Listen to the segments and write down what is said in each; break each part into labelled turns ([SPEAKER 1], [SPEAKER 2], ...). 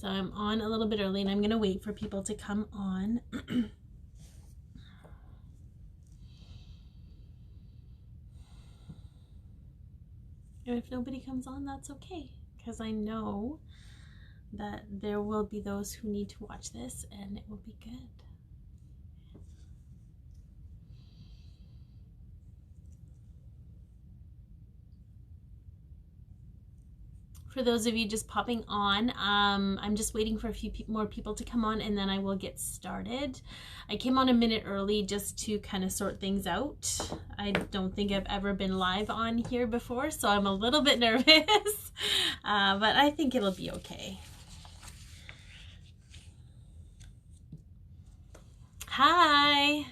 [SPEAKER 1] So I'm on a little bit early, and I'm going to wait for people to come on. And if nobody comes on, that's okay, because I know that there will be those who need to watch this, and it will be good. For those of you just popping on, I'm just waiting for a few more people to come on, and then I will get started. I came on a minute early just to kind of sort things out. I don't think I've ever been live on here before, so I'm a little bit nervous, but I think it'll be okay. Hi!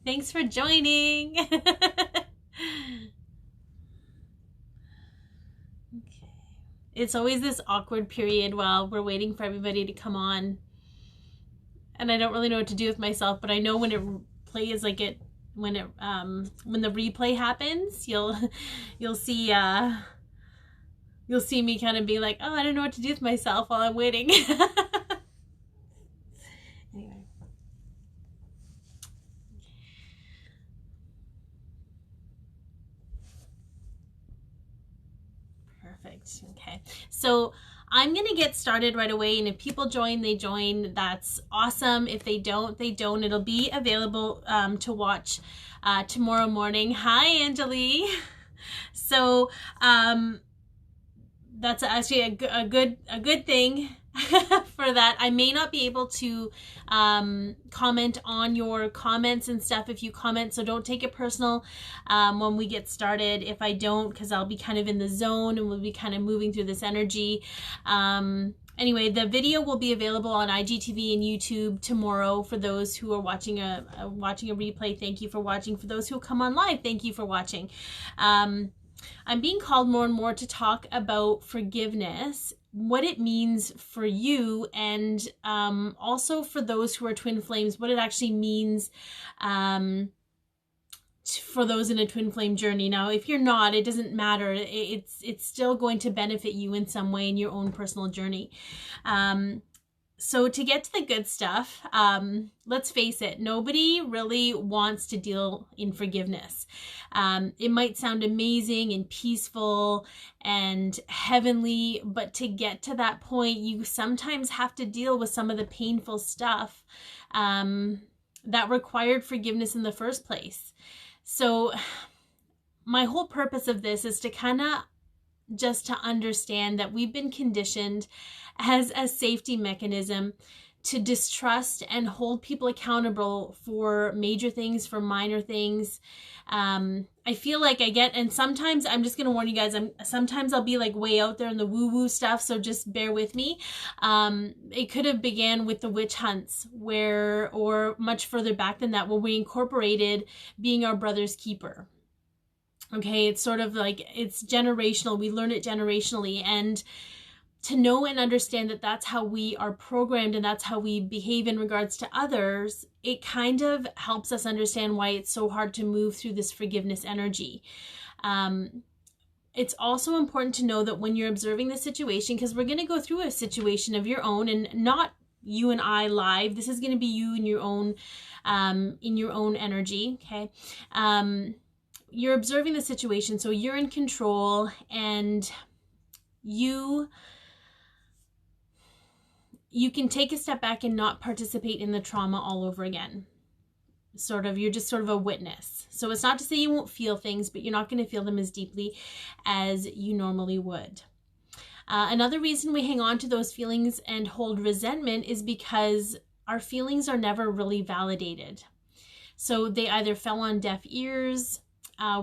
[SPEAKER 1] Thanks for joining! It's always this awkward period while we're waiting for everybody to come on. And I don't really know what to do with myself, but I know when it plays like it, when the replay happens, you'll see me kind of be like, oh, I don't know what to do with myself while I'm waiting. Anyway. Perfect. Okay. So I'm going to get started right away, and if people join, they join. That's awesome. If they don't, they don't. It'll be available to watch tomorrow morning. Hi, Angelie. So that's actually a good thing for that. I may not be able to comment on your comments and stuff if you comment, so don't take it personal when we get started if I don't, because I'll be kind of in the zone and we'll be kind of moving through this energy. Anyway, the video will be available on IGTV and YouTube tomorrow for those who are watching a replay. Thank you for watching. For those who come on live, thank you for watching. I'm being called more and more to talk about forgiveness, what it means for you, and also for those who are twin flames, what it actually means for those in a twin flame journey. Now, if you're not, it doesn't matter. It's still going to benefit you in some way in your own personal journey. So to get to the good stuff, let's face it, nobody really wants to deal in forgiveness. It might sound amazing and peaceful and heavenly, but to get to that point, you sometimes have to deal with some of the painful stuff that required forgiveness in the first place. So my whole purpose of this is to kind of just to understand that we've been conditioned as a safety mechanism to distrust and hold people accountable for major things, for minor things. I feel like I get, and sometimes I'm just going to warn you guys, sometimes I'll be like way out there in the woo-woo stuff, so just bear with me. It could have began with the witch hunts or much further back than that, where we incorporated being our brother's keeper. Okay, it's sort of like, it's generational. We learn it generationally, and to know and understand that that's how we are programmed and that's how we behave in regards to others, it kind of helps us understand why it's so hard to move through this forgiveness energy. It's also important to know that when you're observing the situation, because we're going to go through a situation of your own, and not you and I live. This is going to be you in your own energy. Okay. You're observing the situation, so you're in control, and you can take a step back and not participate in the trauma all over again. You're just sort of a witness. So it's not to say you won't feel things, but you're not going to feel them as deeply as you normally would. Another reason we hang on to those feelings and hold resentment is because our feelings are never really validated. So they either fell on deaf ears,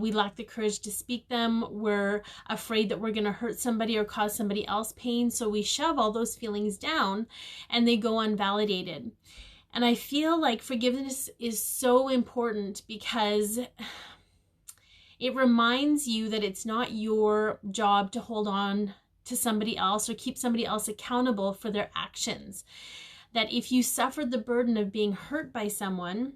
[SPEAKER 1] we lack the courage to speak them, we're afraid that we're going to hurt somebody or cause somebody else pain, so we shove all those feelings down and they go unvalidated. And I feel like forgiveness is so important because it reminds you that it's not your job to hold on to somebody else or keep somebody else accountable for their actions. That if you suffered the burden of being hurt by someone,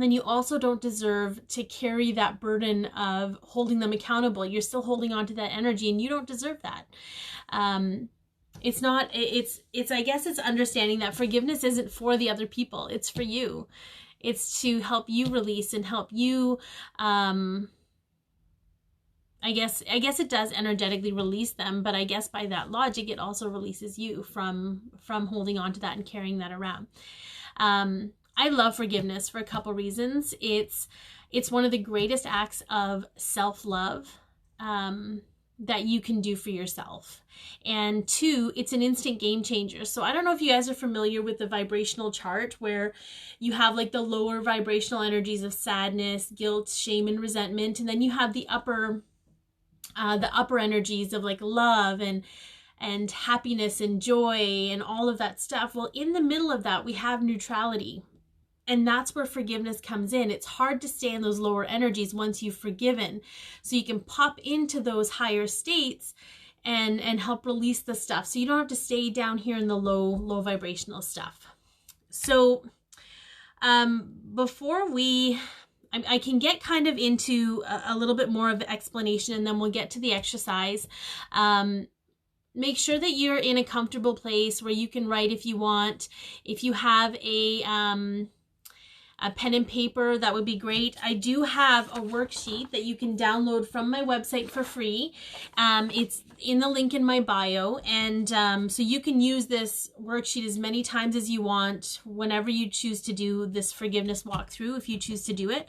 [SPEAKER 1] then you also don't deserve to carry that burden of holding them accountable. You're still holding on to that energy, and you don't deserve that. It's not, I guess it's understanding that forgiveness isn't for the other people. It's for you. It's to help you release and help you, I guess it does energetically release them, but I guess by that logic, it also releases you from holding on to that and carrying that around. I love forgiveness for a couple reasons. It's one of the greatest acts of self-love that you can do for yourself. And two, it's an instant game changer. So I don't know if you guys are familiar with the vibrational chart, where you have like the lower vibrational energies of sadness, guilt, shame, and resentment. And then you have the upper energies of like love and happiness and joy and all of that stuff. Well, in the middle of that, we have neutrality. And that's where forgiveness comes in. It's hard to stay in those lower energies once you've forgiven. So you can pop into those higher states and help release the stuff. So you don't have to stay down here in the low vibrational stuff. So before I can get kind of into a little bit more of the explanation, and then we'll get to the exercise. Make sure that you're in a comfortable place where you can write if you want. If you have a pen and paper, that would be great. I do have a worksheet that you can download from my website for free. It's in the link in my bio, and so you can use this worksheet as many times as you want whenever you choose to do this forgiveness walkthrough, if you choose to do it.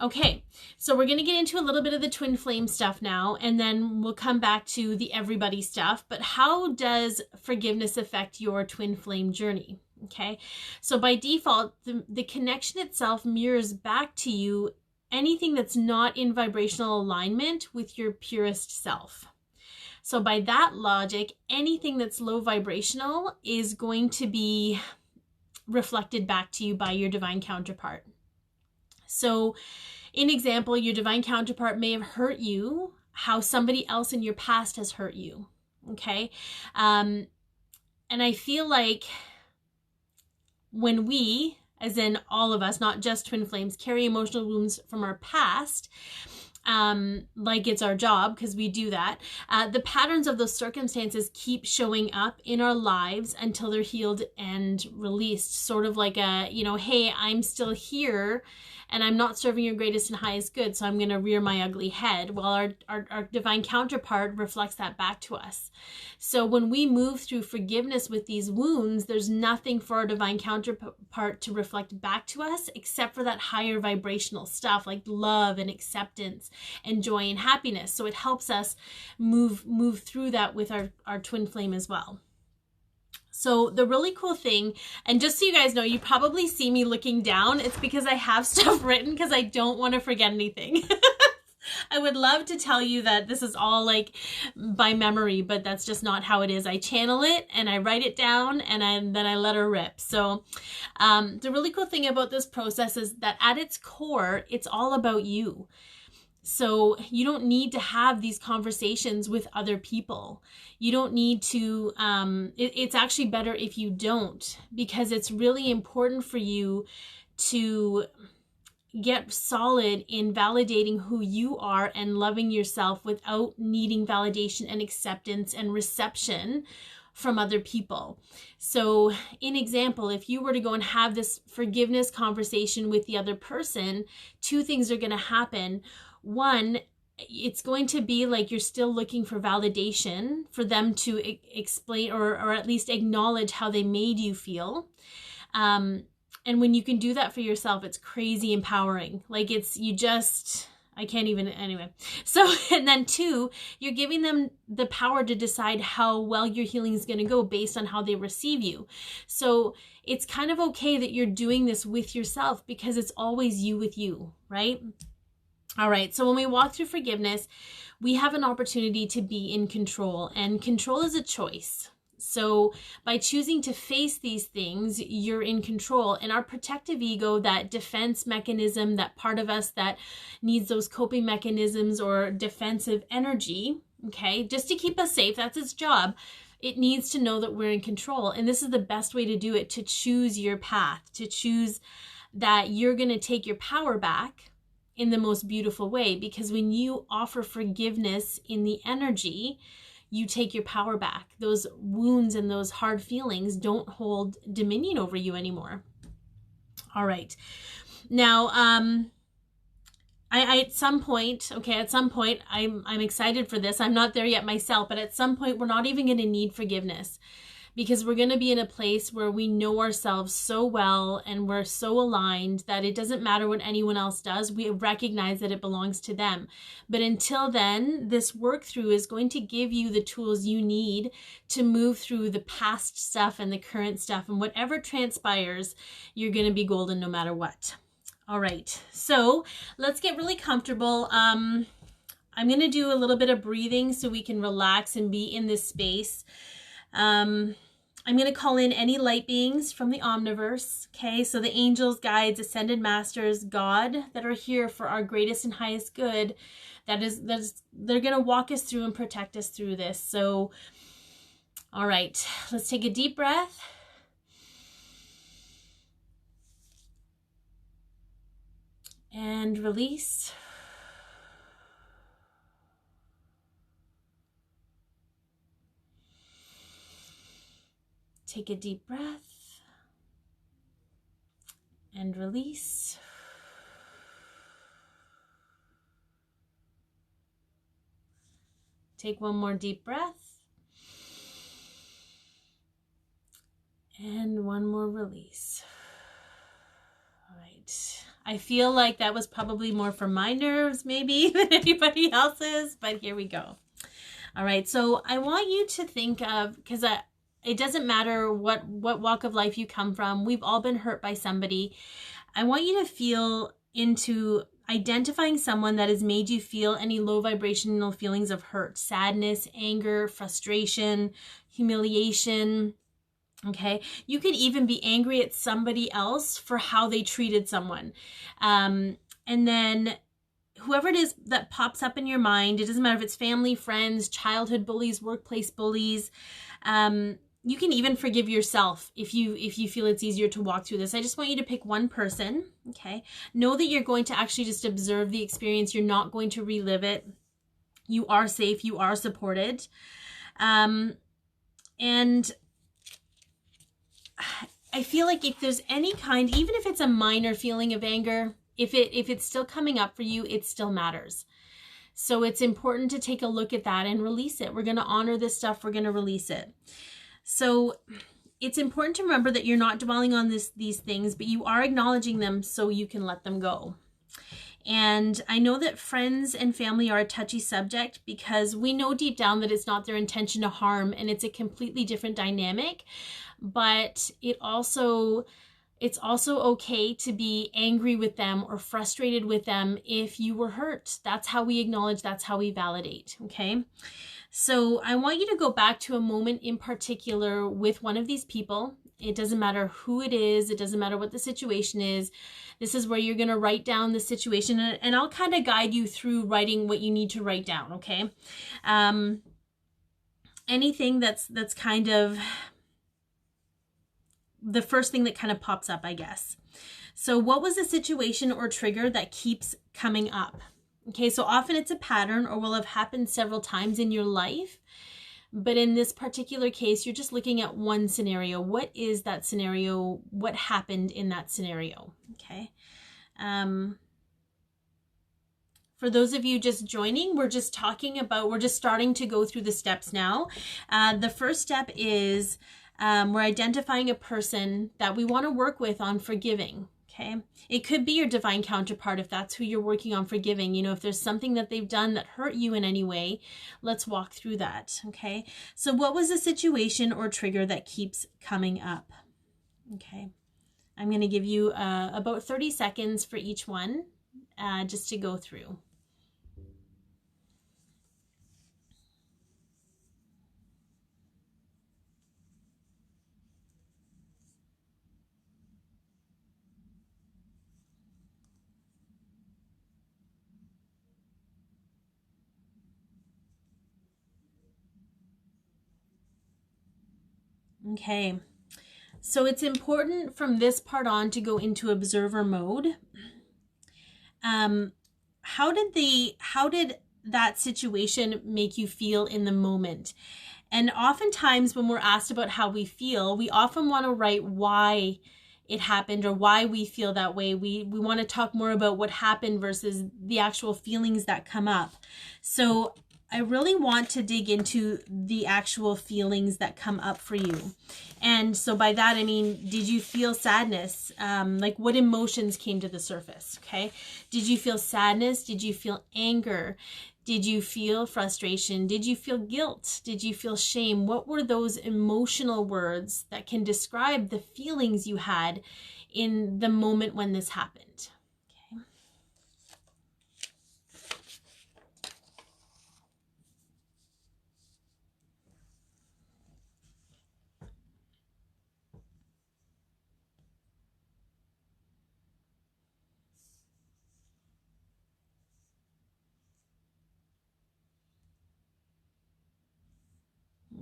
[SPEAKER 1] Okay, so we're going to get into a little bit of the twin flame stuff now, and then we'll come back to the everybody stuff. But how does forgiveness affect your twin flame journey? Okay, so by default, the connection itself mirrors back to you anything that's not in vibrational alignment with your purest self. So by that logic, anything that's low vibrational is going to be reflected back to you by your divine counterpart. So in example, your divine counterpart may have hurt you how somebody else in your past has hurt you. Okay, and I feel like when we, as in all of us, not just twin flames, carry emotional wounds from our past, like it's our job, because we do that, the patterns of those circumstances keep showing up in our lives until they're healed and released. Sort of like a, hey, I'm still here and I'm not serving your greatest and highest good, so I'm going to rear my ugly head. Well, our divine counterpart reflects that back to us. So when we move through forgiveness with these wounds, there's nothing for our divine counterpart to reflect back to us except for that higher vibrational stuff like love and acceptance and joy and happiness. So it helps us move through that with our twin flame as well. So the really cool thing, and just so you guys know, you probably see me looking down. It's because I have stuff written because I don't want to forget anything. I would love to tell you that this is all like by memory, but that's just not how it is. I channel it and I write it down, and then I let her rip. So the really cool thing about this process is that at its core, it's all about you. So you don't need to have these conversations with other people. You don't need to, it's actually better if you don't, because it's really important for you to get solid in validating who you are and loving yourself without needing validation and acceptance and reception from other people. So in example, if you were to go and have this forgiveness conversation with the other person, two things are going to happen. One, it's going to be like you're still looking for validation for them to explain or at least acknowledge how they made you feel. And when you can do that for yourself, it's crazy empowering. Like I can't even, anyway. So, and then two, you're giving them the power to decide how well your healing is going to go based on how they receive you. So it's kind of okay that you're doing this with yourself because it's always you with you, right? All right, so when we walk through forgiveness, we have an opportunity to be in control, and control is a choice. So by choosing to face these things, you're in control. And our protective ego, that defense mechanism, that part of us that needs those coping mechanisms or defensive energy, okay, just to keep us safe, that's its job. It needs to know that we're in control. And this is the best way to do it, to choose your path, to choose that you're going to take your power back in the most beautiful way, because when you offer forgiveness in the energy, you take your power back. Those wounds and those hard feelings don't hold dominion over you anymore. All right. Now, I at some point, I'm excited for this. I'm not there yet myself, but at some point we're not even going to need forgiveness, because we're going to be in a place where we know ourselves so well and we're so aligned that it doesn't matter what anyone else does. We recognize that it belongs to them. But until then, this work through is going to give you the tools you need to move through the past stuff and the current stuff, and whatever transpires, you're going to be golden no matter what. All right, so let's get really comfortable. I'm going to do a little bit of breathing so we can relax and be in this space. I'm going to call in any light beings from the omniverse. Okay, so the angels, guides, ascended masters, God, that are here for our greatest and highest good. They're going to walk us through and protect us through this. So, all right, let's take a deep breath. And release. Take a deep breath and release. Take one more deep breath and one more release. All right. I feel like that was probably more for my nerves maybe than anybody else's, but here we go. All right. So I want you to think of, because it doesn't matter what walk of life you come from. We've all been hurt by somebody. I want you to feel into identifying someone that has made you feel any low vibrational feelings of hurt, sadness, anger, frustration, humiliation. Okay. You could even be angry at somebody else for how they treated someone. And then whoever it is that pops up in your mind, it doesn't matter if it's family, friends, childhood bullies, workplace bullies. You can even forgive yourself if you feel it's easier to walk through this. I just want you to pick one person, okay? Know that you're going to actually just observe the experience. You're not going to relive it. You are safe. You are supported. And I feel like if there's any kind, even if it's a minor feeling of anger, if it's still coming up for you, it still matters. So it's important to take a look at that and release it. We're going to honor this stuff. We're going to release it. So it's important to remember that you're not dwelling on these things, but you are acknowledging them so you can let them go. And I know that friends and family are a touchy subject, because we know deep down that it's not their intention to harm, and it's a completely different dynamic. But it's also okay to be angry with them or frustrated with them if you were hurt. That's how we acknowledge, that's how we validate, okay? So I want you to go back to a moment in particular with one of these people. It doesn't matter who it is. It doesn't matter what the situation is. This is where you're going to write down the situation, and I'll kind of guide you through writing what you need to write down, okay? Anything that's kind of the first thing that kind of pops up, I guess. So what was the situation or trigger that keeps coming up? Okay, so often it's a pattern or will have happened several times in your life. But in this particular case, you're just looking at one scenario. What is that scenario? What happened in that scenario? Okay. For those of you just joining, we're just starting to go through the steps now. The first step is we're identifying a person that we want to work with on forgiving. Okay. It could be your divine counterpart if that's who you're working on forgiving. You know, if there's something that they've done that hurt you in any way, let's walk through that. Okay. So what was the situation or trigger that keeps coming up? Okay. I'm going to give you about 30 seconds for each one just to go through. Okay. So it's important from this part on to go into observer mode. How did that situation make you feel in the moment? And oftentimes when we're asked about how we feel, we often want to write why it happened or why we feel that way. We want to talk more about what happened versus the actual feelings that come up. So I really want to dig into the actual feelings that come up for you. And so by that, I mean, did you feel sadness? Like what emotions came to the surface? Okay. Did you feel sadness? Did you feel anger? Did you feel frustration? Did you feel guilt? Did you feel shame? What were those emotional words that can describe the feelings you had in the moment when this happened?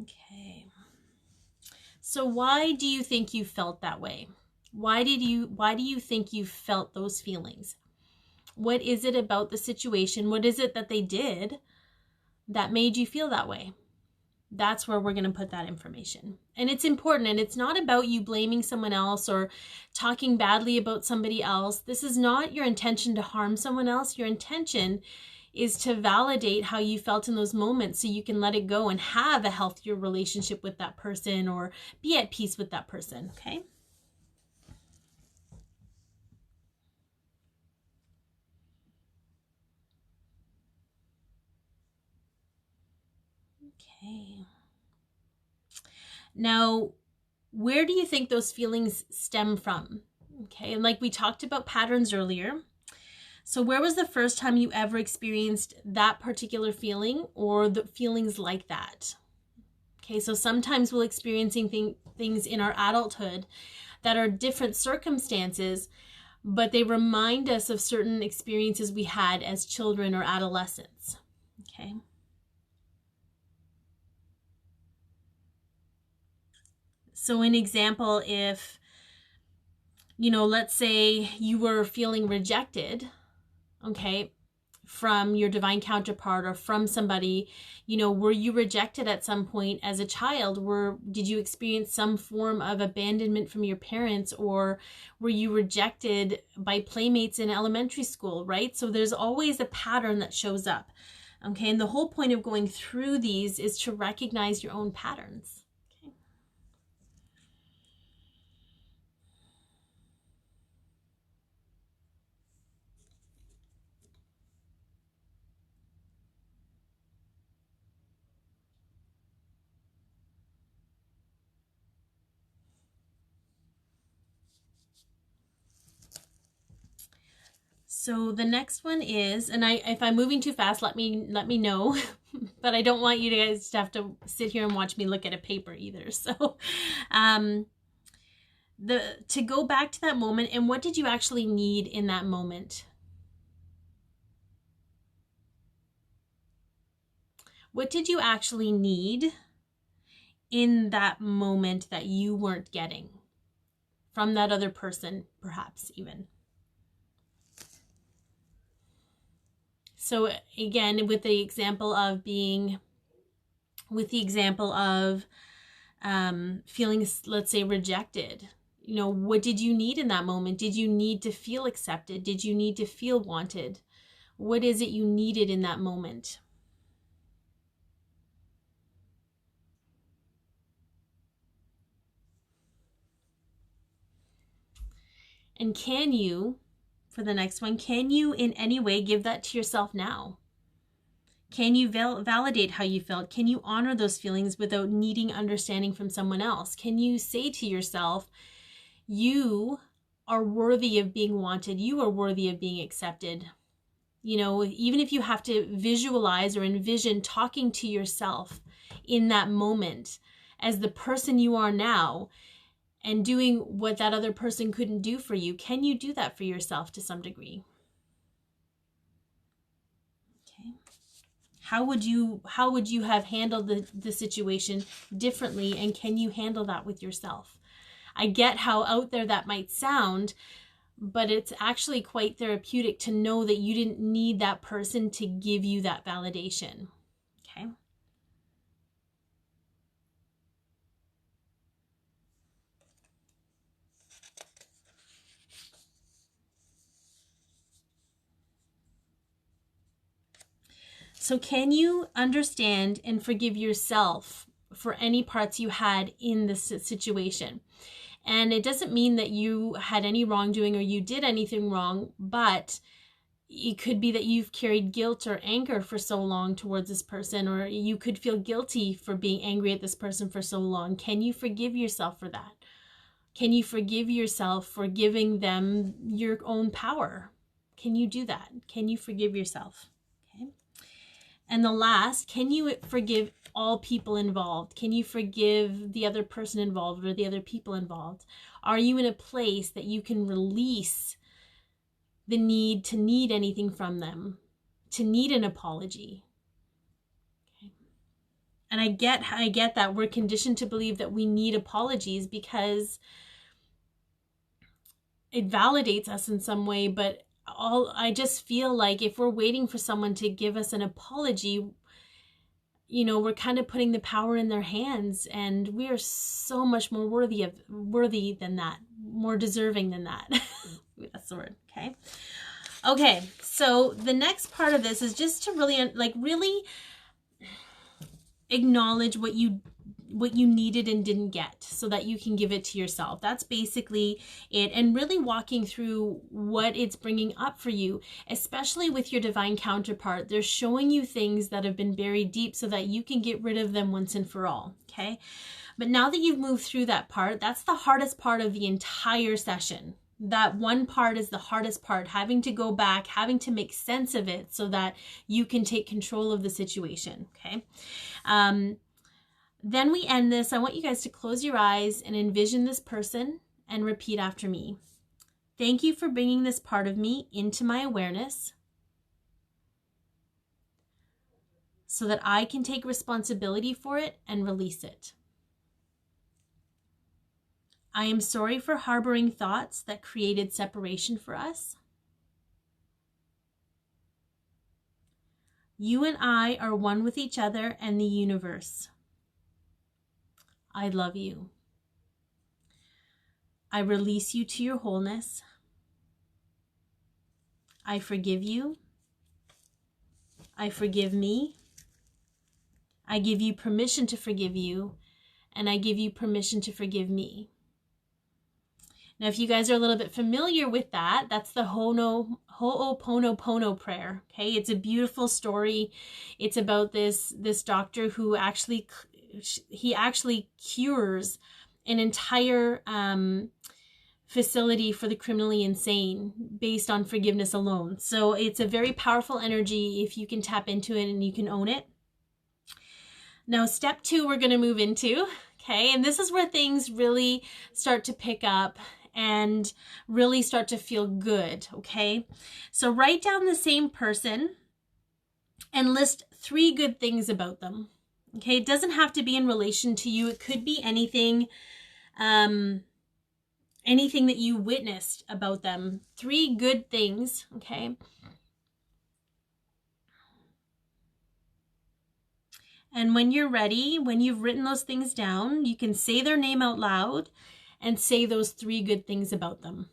[SPEAKER 1] Okay. So why do you think you felt that way? Why do you think you felt those feelings? What is it about the situation? What is it that they did that made you feel that way? That's where we're going to put that information. And it's important, and it's not about you blaming someone else or talking badly about somebody else. This is not your intention to harm someone else. Your intention is to validate how you felt in those moments so you can let it go and have a healthier relationship with that person or be at peace with that person, okay? Okay. Now, where do you think those feelings stem from? Okay, and like we talked about patterns earlier. So where was the first time you ever experienced that particular feeling or the feelings like that? Okay, so sometimes we'll experiencing things in our adulthood that are different circumstances, but they remind us of certain experiences we had as children or adolescents. Okay. So an example, if, let's say you were feeling rejected, okay, from your divine counterpart or from somebody, were you rejected at some point as a child? Did you experience some form of abandonment from your parents, or were you rejected by playmates in elementary school, right? So there's always a pattern that shows up, okay? And the whole point of going through these is to recognize your own patterns. So the next one is, and if I'm moving too fast, let me know, but I don't want you guys to have to sit here and watch me look at a paper either. So, to go back to that moment, and what did you actually need in that moment? What did you actually need in that moment that you weren't getting from that other person, perhaps even? So again, with the example of feeling, let's say, rejected, what did you need in that moment? Did you need to feel accepted? Did you need to feel wanted? What is it you needed in that moment? And can you, for the next one, can you in any way give that to yourself now? Can you validate how you felt? Can you honor those feelings without needing understanding from someone else? Can you say to yourself, you are worthy of being wanted. You are worthy of being accepted. Even if you have to visualize or envision talking to yourself in that moment as the person you are now and doing what that other person couldn't do for you, can you do that for yourself to some degree? Okay. How would you have handled the situation differently, and can you handle that with yourself? I get how out there that might sound, but it's actually quite therapeutic to know that you didn't need that person to give you that validation. Okay. So can you understand and forgive yourself for any parts you had in this situation? And it doesn't mean that you had any wrongdoing or you did anything wrong, but it could be that you've carried guilt or anger for so long towards this person, or you could feel guilty for being angry at this person for so long. Can you forgive yourself for that? Can you forgive yourself for giving them your own power? Can you do that? Can you forgive yourself? Okay. And the last, can you forgive all people involved? Can you forgive the other person involved or the other people involved? Are you in a place that you can release the need to need anything from them, to need an apology? Okay. And I get that we're conditioned to believe that we need apologies because it validates us in some way, but I just feel like if we're waiting for someone to give us an apology, you know, we're kind of putting the power in their hands, and we are so much more worthy than that, more deserving than that. That's the word. Okay. Okay. So the next part of this is just to really acknowledge what you needed and didn't get so that you can give it to yourself. That's basically it. And really walking through what it's bringing up for you, especially with your divine counterpart. They're showing you things that have been buried deep so that you can get rid of them once and for all. Okay. But now that you've moved through that part, that's the hardest part of the entire session. That one part is the hardest part, having to go back, having to make sense of it so that you can take control of the situation. Okay. Then we end this. I want you guys to close your eyes and envision this person and repeat after me. Thank you for bringing this part of me into my awareness so that I can take responsibility for it and release it. I am sorry for harboring thoughts that created separation for us. You and I are one with each other and the universe. I love you. I release you to your wholeness. I forgive you. I forgive me. I give you permission to forgive you, and I give you permission to forgive me. Now, if you guys are a little bit familiar with that, that's the Ho'oponopono prayer. Okay, it's a beautiful story. It's about this doctor who actually cures an entire facility for the criminally insane based on forgiveness alone. So it's a very powerful energy if you can tap into it and you can own it. Now, step 2 we're going to move into. Okay, and this is where things really start to pick up and really start to feel good. Okay, so write down the same person and list 3 good things about them. Okay, it doesn't have to be in relation to you. It could be anything, anything that you witnessed about them. 3 good things. Okay. And when you're ready, when you've written those things down, you can say their name out loud and say those 3 good things about them.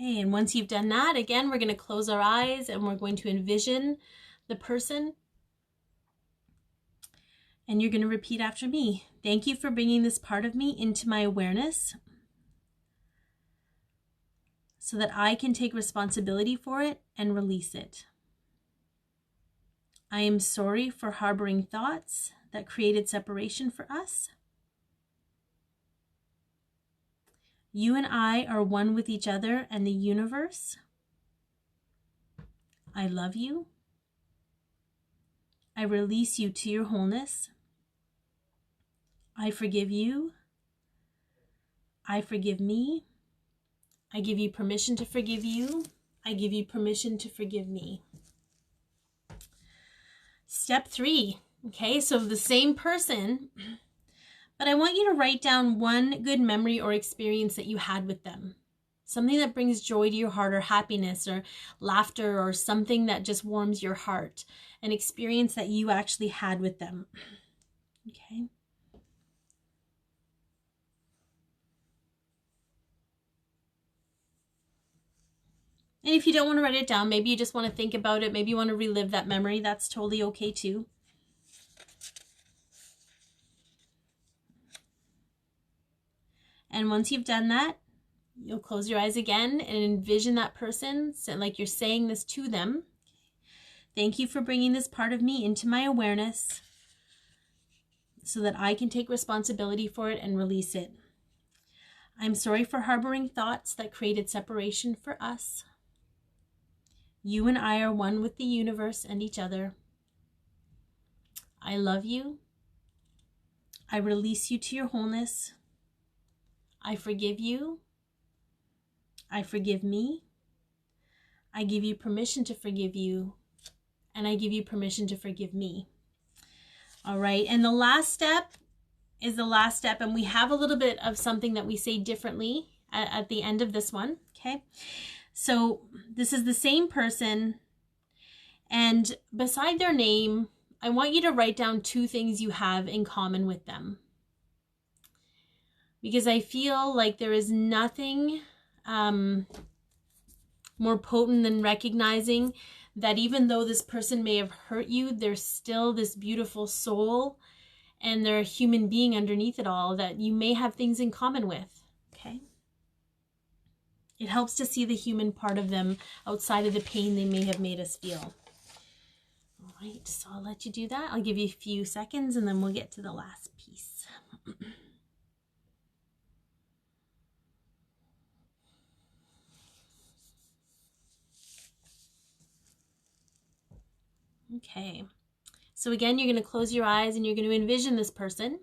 [SPEAKER 1] Okay, and once you've done that, again, we're going to close our eyes and we're going to envision the person. And you're going to repeat after me. Thank you for bringing this part of me into my awareness so that I can take responsibility for it and release it. I am sorry for harboring thoughts that created separation for us. You and I are one with each other and the universe. I love you. I release you to your wholeness. I forgive you. I forgive me. I give you permission to forgive you. I give you permission to forgive me. Step 3. Okay, so the same person, but I want you to write down one good memory or experience that you had with them. Something that brings joy to your heart, or happiness or laughter, or something that just warms your heart. An experience that you actually had with them. Okay. And if you don't want to write it down, maybe you just want to think about it. Maybe you want to relive that memory. That's totally okay too. And once you've done that, you'll close your eyes again and envision that person, like you're saying this to them. Thank you for bringing this part of me into my awareness so that I can take responsibility for it and release it. I'm sorry for harboring thoughts that created separation for us. You and I are one with the universe and each other. I love you. I release you to your wholeness. I forgive you. I forgive me. I give you permission to forgive you. And I give you permission to forgive me. All right. And the last step is the last step. And we have a little bit of something that we say differently at the end of this one. Okay. So this is the same person. And beside their name, I want you to write down 2 things you have in common with them. Because I feel like there is nothing more potent than recognizing that even though this person may have hurt you, there's still this beautiful soul and they're a human being underneath it all that you may have things in common with. Okay? It helps to see the human part of them outside of the pain they may have made us feel. All right, so I'll let you do that. I'll give you a few seconds and then we'll get to the last piece. Okay, so again, you're going to close your eyes and you're going to envision this person.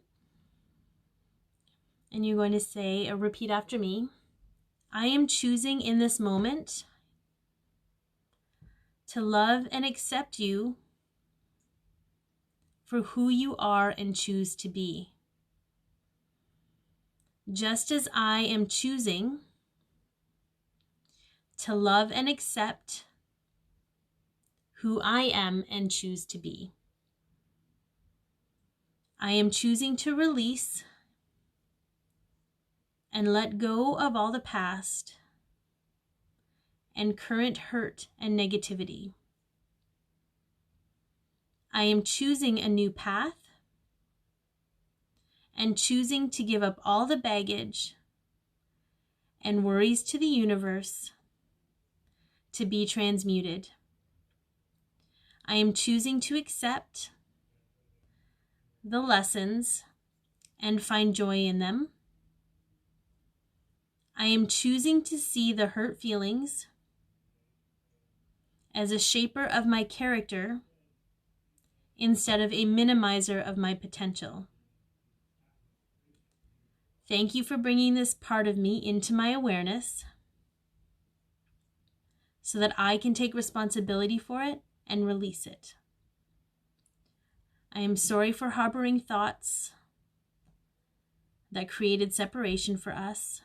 [SPEAKER 1] And you're going to say, or repeat after me, I am choosing in this moment to love and accept you for who you are and choose to be. Just as I am choosing to love and accept who I am and choose to be. I am choosing to release and let go of all the past and current hurt and negativity. I am choosing a new path and choosing to give up all the baggage and worries to the universe to be transmuted. I am choosing to accept the lessons and find joy in them. I am choosing to see the hurt feelings as a shaper of my character instead of a minimizer of my potential. Thank you for bringing this part of me into my awareness so that I can take responsibility for it and release it. I am sorry for harboring thoughts that created separation for us.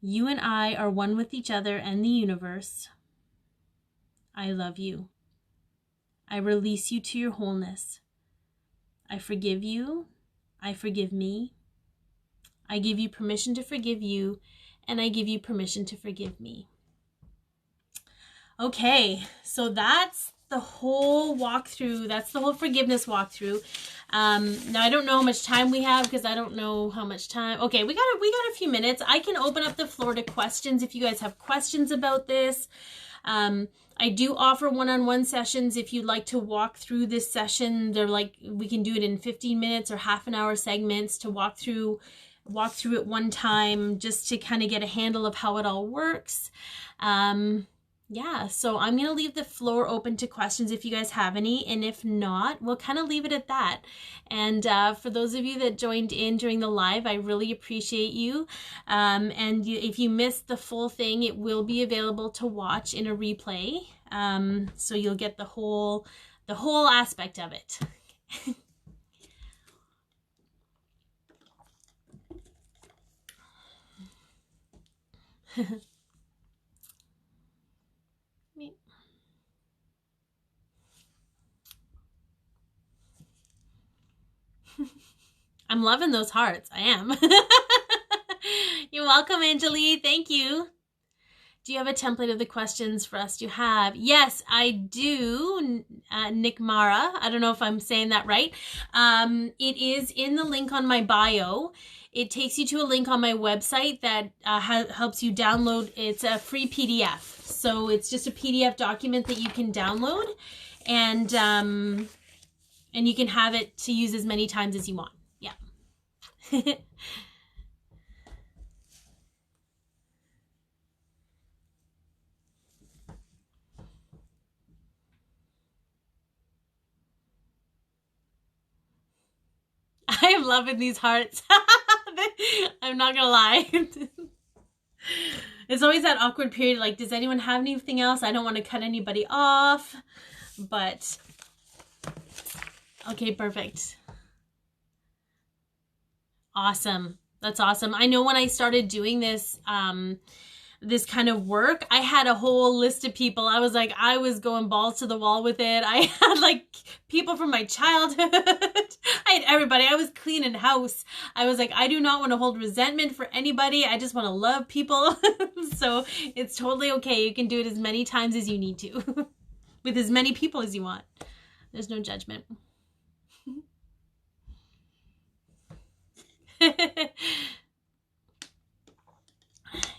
[SPEAKER 1] You and I are one with each other and the universe. I love you. I release you to your wholeness. I forgive you. I forgive me. I give you permission to forgive you, and I give you permission to forgive me. Okay, so that's the whole walkthrough. That's the whole forgiveness walkthrough. Now I don't know how much time we have because I don't know how much time. Okay, we got a few minutes. I can open up the floor to questions if you guys have questions about this. I do offer one-on-one sessions if you'd like to walk through this session. They're like, we can do it in 15 minutes or half an hour segments to walk through it one time just to kind of get a handle of how it all works. yeah, so I'm going to leave the floor open to questions if you guys have any. And if not, we'll kind of leave it at that. And for those of you that joined in during the live, I really appreciate you. If you missed the full thing, it will be available to watch in a replay. So you'll get the whole aspect of it. I'm loving those hearts. I am. You're welcome, Angelie. Thank you. Do you have a template of the questions for us to have? Yes, I do, Nick Mara. I don't know if I'm saying that right. It is in the link on my bio. It takes you to a link on my website that helps you download. It's a free PDF. So it's just a PDF document that you can download, and you can have it to use as many times as you want. Yeah. I am loving these hearts. I'm not gonna lie. It's always that awkward period, like, does anyone have anything else? I don't want to cut anybody off, but okay, perfect. Awesome. That's awesome. I know when I started doing this, this kind of work, I had a whole list of people. I was going balls to the wall with it. I had like people from my childhood. I had everybody. I was cleaning house. I was like, I do not want to hold resentment for anybody. I just want to love people. So it's totally okay. You can do it as many times as you need to with as many people as you want. There's no judgment.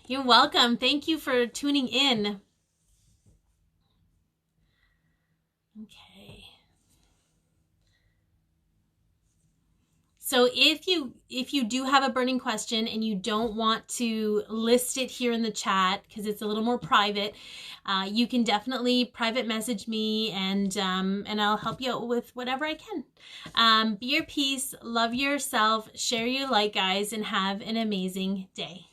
[SPEAKER 1] You're welcome. Thank you for tuning in. Okay. So if you do have a burning question and you don't want to list it here in the chat because it's a little more private, you can definitely private message me, and I'll help you out with whatever I can. Be your peace, love yourself, share your light, guys, and have an amazing day.